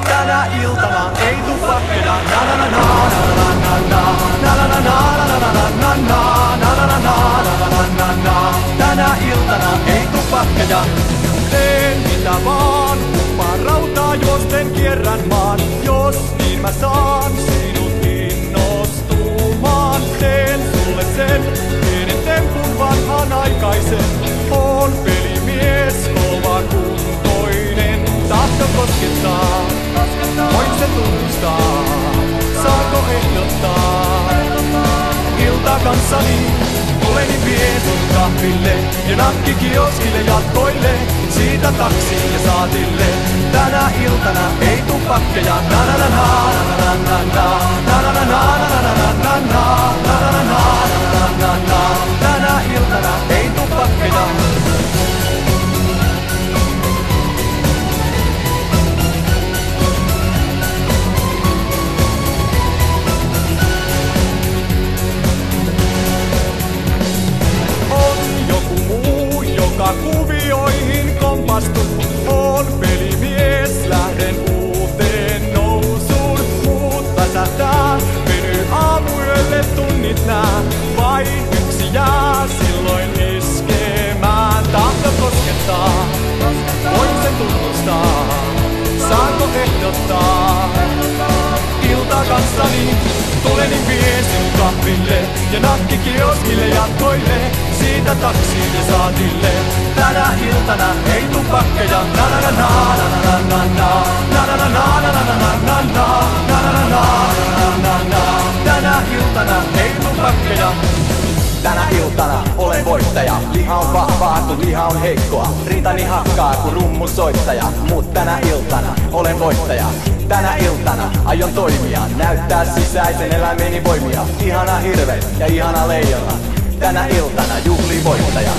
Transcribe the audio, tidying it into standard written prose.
Tänä iltana ei tupakkeja. Tänä iltana ei tupakkeja. Teen mitä vaan, kuppaan rautaa juosten kierrän maan. Jos niin mä saan sinut innostumaan. Teen sulle sen pienen tempun vanhanaikaisen. Oon pelimies, kova kuntoinen. Tahto koskettaa, voin sen tunnustaa. Saako ehdottaa ilta kanssani? Tuleni vien sun kahville ja nakkikioskille jatkoille. Siitä taksiin ja saatille. Tänä iltana ei tupakkeja. Tänä iltana ei tupakkeja. Kuvioihin kompastu, on pelimies, lähden uuteen nousuun. Muut väsähtää, venyy aamuyölle tunnit nää. Vai yksi jää silloin iskemään. Tahto koskettaa, voin sen tunnustaa. Saanko ehdottaa ilta kanssani? Tuleni vien sinut kahville ja nakkikioskille jatkoille. Siitä taksiin ja saatille. Tänä iltana ei tupakkeja. Tänä iltana ei tupakkeja. Tänä iltana olen voittaja. Liha on vahvaa, kun liha on heikkoa. Rintani hakkaa, kun rummun soittaja. Mut tänä iltana olen voittaja. Tänä iltana aion toimia. Näyttää sisäisen elämeni voimia. Ihana hirve ja ihana leijona. Tänä iltana juhlii voittaja.